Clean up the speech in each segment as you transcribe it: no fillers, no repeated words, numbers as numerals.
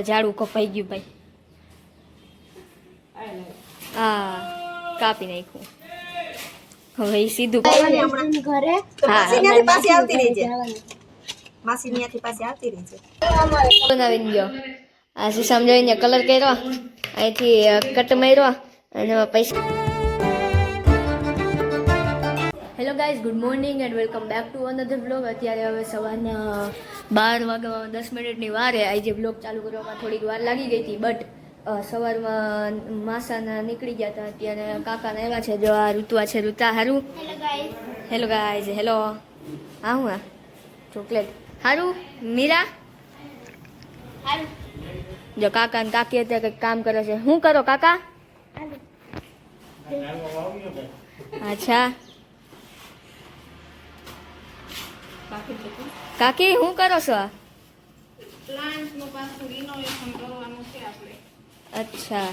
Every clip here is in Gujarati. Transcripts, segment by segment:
હાલો ઝાડુ કપાઈ ગયું ભાઈ. હા કાપી નાખ્યું. હવે ઈ સીધું ઘરે હા પાસે આવતી રહેજે. માસી ન્યાથી પાસે આવતી રહેજે. બનાવીને ગયો. આ સમજાવીને કલર કર્યો, અહીંથી કટ માર્યો અને પૈસા. Hello guys, good morning and welcome back to another vlog. અત્યારે હવે સવારના 12 વાગ્યા 10 મિનિટની વારે. આજે વ્લોગ ચાલુ કરવામાં થોડીક વાર લાગી ગઈ હતી, બટ સવારમાં માસાના નીકળી ગયા હતા. અત્યારે કાકાના આવ્યા છે. જો આ ઋતુઆ છે. ઋતા હારું? Hello guys. હેલો. હા હું આ ચોકલેટ હારું. મીરા જો કાકા ને કાકી અત્યારે કંઈક કામ કરે છે. શું કરો કાકા? અચ્છા કાકી શું કરો છો? અચ્છા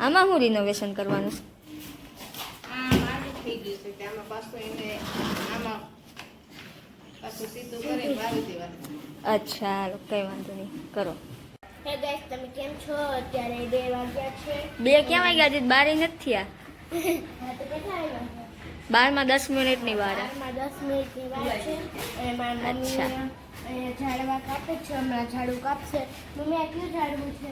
આમાં શું રિનોવેશન કરવાનું છે? અચ્છા કઈ વાંધો નહીં, કરો. હે ગાઈસ, તમે કેમ છો? અત્યારે 2 વાગ્યા છે. 2 ક્યાં વાગ્યા છે? 12 નથી થયા. હા તો કેટલા આવ્યા? 12 માં 10 મિનિટની વાર. 10 મિનિટની વાર છે. અને મારા મમ્મી અહીંયા ઝાડવા કાપે છે. હમણાં ઝાડુ કાપશે. મમ્મી આ કયું ઝાડવું છે?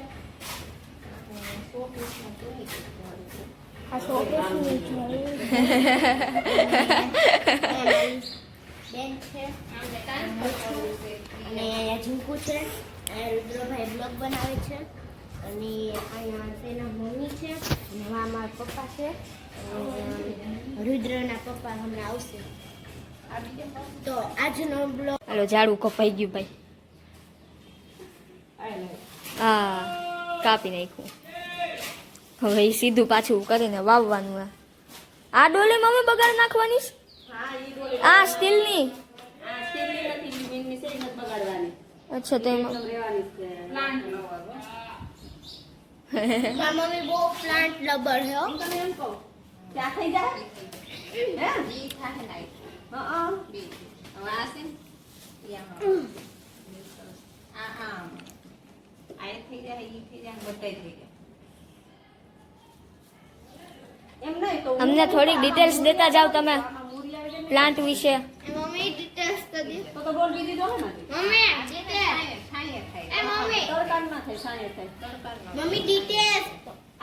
આ શોકેસનું ઝાડવું બેન છે. અને અહીંયા ઝીંકુ છે. રુદ્રભાઈ બ્લોગ બનાવે છે. અને અહીંયા તેના મમ્મી છે. અને મારા પપ્પા છે. રુદ્રના પપ્પા હમણાં આવશે. તો આજનો બ્લોગ. હાલો ઝાડુ કપાઈ ગયું ભાઈ. હા કાપી નાખ્યું. હવે ઈ સીધું પાછું કરીને વાવવાનું. આ ડોલી મમ્મી બગાડ નાખવાની છે? આ સ્ટીલની. અચ્છા તો એમાં મમ્મી બહુ પ્લાન્ટ લબર છે. ત્યાં થઈ જાય અમને થોડીક ડિટેલ્સ દેતા જાવ તમે પ્લાન્ટ વિશે. મમ્મી ડિટેલ્સ તો દે. તો બોલ દીધી દો ને mummy details. Mummy details.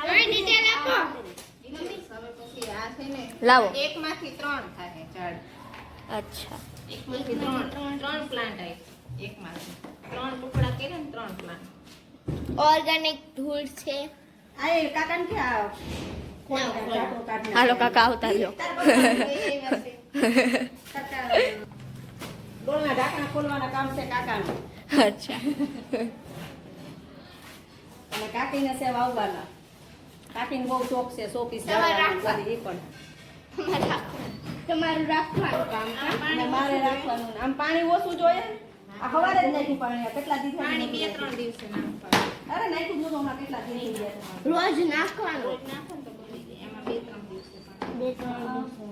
Mummy detail આપો. લાવો. એકમાંથી 3 થાય ઝાડ. અચ્છા એકમાંથી 3 પ્લાન્ટ આવે. એકમાંથી 3 ટુકડા કરે ને 3 પ્લાન્ટ. ઓર્ગેનિક ધૂળ છે. આ એ કાકાને કે આ હાલો કાકા આવતા રહ્યો. ડોલના ઢાંકણા ખોલવાના કામ છે કાકાનું. અચ્છા અને કાકીને છે વાવવાના. કાકીને બહુ શોખ છે. શોપીસ એ પણ તમારું રાખવાનું કામ. અને મારે રાખવાનું. આમ પાણી ઓછું જોઈએ. આ હવારે જ નાખ્યું પાણી. કેટલા દિવસ પાણી 2-3 દિવસે નાખવાનું. અરે નાખ્યું જ નતું હમણાં. કેટલા દિવસ રોજ નાખવાનું. નાખો ને તો બળી જાય. એમાં 2-3 દિવસે પાણી. 2-3 દિવસે.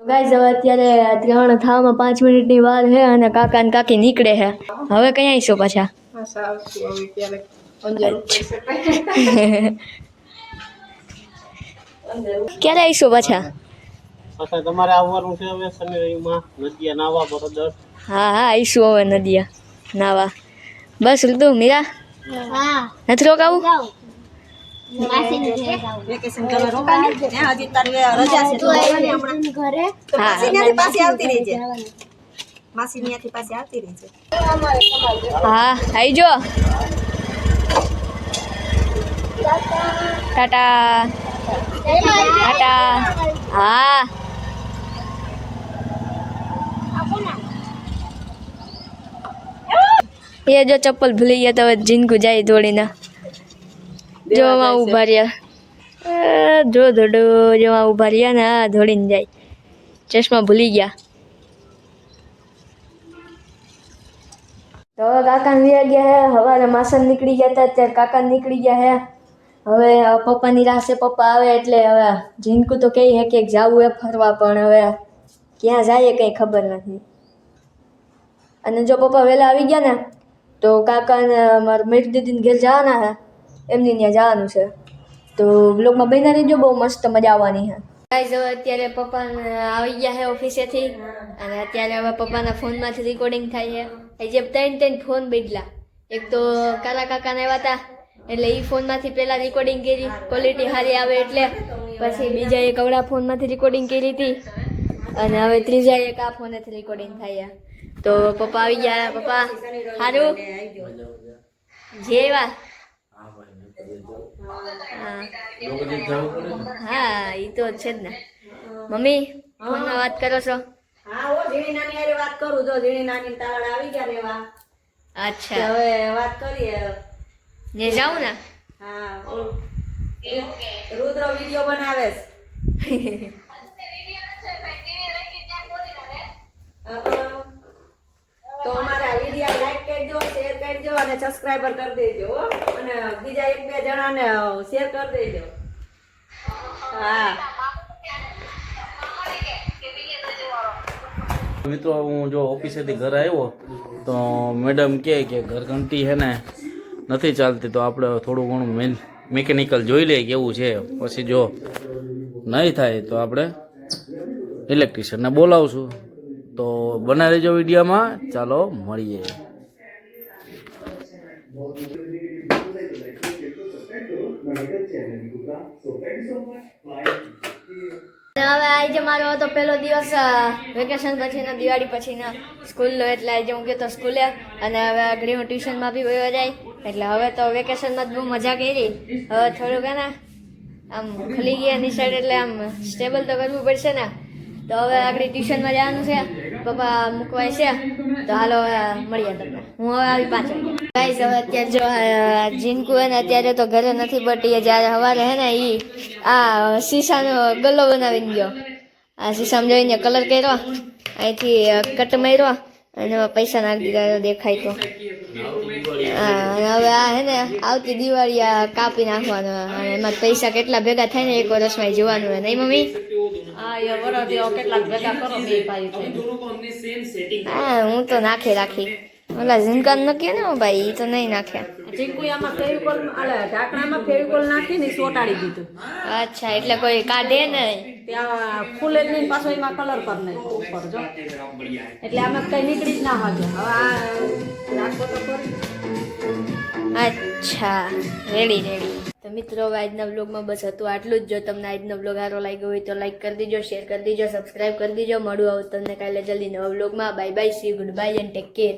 ગાઈઝ હવે અત્યારે 3 થવામાં 5 મિનિટની વાર છે અને કાકા ને કાકી નીકળે છે. હવે કઈ આવીશું પાછા? ક્યારે આવીશું પાછા? પાછા તમારે આવવાનું છે હવે શનિ રવિમાં નદીયા નાવા બરોબર. હા હા આવીશું હવે નદીયા નાવા. બસ ઋતુ મીરા હા નથી રોકાવું? માસીને ઘરે જાઉં. વેકેશન કરવા રોકાણી ત્યાં હજી તારી રજા છે તો આવવાની હમણાં. ઘરે તો માસી ત્યાંથી પાછી આવતી રહી છે. માસી ત્યાંથી પાછી આવતી રહી છે. હા આવી જો. ટાટા ટાટા. હા એ જો ચપ્પલ ભૂલી ગયા તો હવે જીનકુ જાય દોડીને. જો માં ઉભા રહ્યા. જો ધોડો જો માં ઉભા રહ્યા ને આ દોડીને જાય. ચશ્મા ભૂલી ગયા. તો હવે કાકા વ્યા ગયા હે. હવારે માસન નીકળી ગયા હતા અત્યારે કાકા નીકળી ગયા હે. હવે પપ્પાની રાસે પપ્પા આવે એટલે હવે જીનકુ તો કહે છે કે જાવું એ ફરવા પણ હવે ક્યાં જાય કંઈ ખબર નથી. અને જો પપ્પા વહેલા આવી ગયા ને તો કાકાને મારા મેટ દીદીને ઘેર જવાના છે એમની ત્યાં જવાનું છે. તો બ્લોગમાં બન્યા રહેજો બહુ મસ્ત મજા આવવાની છે. ગાઈઝ હવે અત્યારે પપ્પા આવી ગયા છે ઓફિસેથી અને અત્યારે હવે પપ્પાના ફોનમાંથી રેકોર્ડિંગ થાય છે. જે ત્રણ ફોન બદલા. એક તો કાલા કાકાને આવ્યા હતા એટલે એ ફોનમાંથી પહેલાં રેકોર્ડિંગ કરી ક્વોલિટી સારી આવે એટલે. પછી બીજા એક અવળા ફોનમાંથી રેકોર્ડિંગ કરી હતી અને હવે ત્રીજા એક આ ફોનેથી રેકોર્ડિંગ થાય. તો પપ્પા આવી ગયા. પપ્પા સારું જેવા. હા એ તો છે જ ને. મમ્મી ફોનમાં વાત કરો છો? હા હો ઝીણી નાની હારે વાત કરું. જો ઝીણી નાની તાવડા આવી ગયા રેવા. અચ્છા હવે વાત કરીએ. ને જાઉં ને. હા રુદ્ર વિડિયો બનાવે છે. તો અમારા વિડિયો લાઈક કરજો, શેર કરજો અને સબસ્ક્રાઇબર કરી દેજો હો. અને બીજા એક બે જણાને શેર કરી દેજો. હા મિત્રો હું જો ઓફિસેથી ઘરે આવ્યો તો મેડમ કહે કે ઘરઘંટી છે ને નથી ચાલતી તો આપણે થોડું ઘણું મિકેનિકલ જોઈ લઈએ કેવું છે. પછી જો નહીં થાય તો આપણે ઇલેક્ટ્રિશિયનને બોલાવશું. તો બનાવી દેજો વિડીયોમાં. ચાલો મળીએ. હવે આજે મારો હતો પહેલો દિવસ વેકેશન પછીનો દિવાળી પછીનો સ્કૂલનો એટલે આજે હું ગયો તો સ્કૂલે અને હવે આગળ હું ટ્યુશનમાં બી વયો જાય એટલે હવે તો વેકેશનમાં જ બહુ મજા કરી. હવે થોડુંક ને આમ ખુલી ગયા નિશાળ એટલે આમ સ્ટેબલ તો કરવું પડશે ને. તો હવે આગળ ટ્યુશનમાં જવાનું છે. પપ્પા મૂકવાય છે તો હાલો મળીએ તમને. હું હવે આવી 5 વાગે. ગાઈસ હવે અત્યારે જો જીનકુ હે ને અત્યારે તો ઘરે નથી બટ એ જ્યારે સવારે હે ને એ આ શીશાનો ગલ્લો બનાવીને ગયો. આ શીશામાં જોઈને કલર કર્યો અહીંથી કટ માર્યો અને પૈસા નાખી દીધા દેખાય તો. અને હવે આ હે ને આવતી દિવાળી આ કાપી નાખવાનો અને એમાં પૈસા કેટલા ભેગા થાય ને એક વર્ષમાં જોવાનું હોય નહીં મમ્મી? હા હું તો રાખી ઓલા ઝીનકાન ન કે ને ભાઈ એ તો નહીં નાખ્યા. ચીકુ આમાં ફેવિકોલ ઢાંકણામાં ફેવિકોલ નાખીને સોટાડી દીધું. અચ્છા એટલે કોઈ કાઢે નહીં ત્યાં ખુલે જ નહીં પાછો એમાં કલર કરી નાખ્યો ઉપર જો એટલે આમાં કઈ નીકળી જ ના શકે. હવે આ રાખો તો ખરી. અચ્છા રેડી. તો મિત્રો હવે આજના બ્લોગમાં બસ હતું આટલું જ. જો તમને આજનો બ્લોગ સારો લાગ્યો હોય તો લાઈક કરી દેજો, શેર કરી દેજો, સબસ્ક્રાઈબ કરી દેજો. મળું આવું તમને કાલે જલ્દી નવા બ્લોગમાં. Bye bye, C good bye and take care.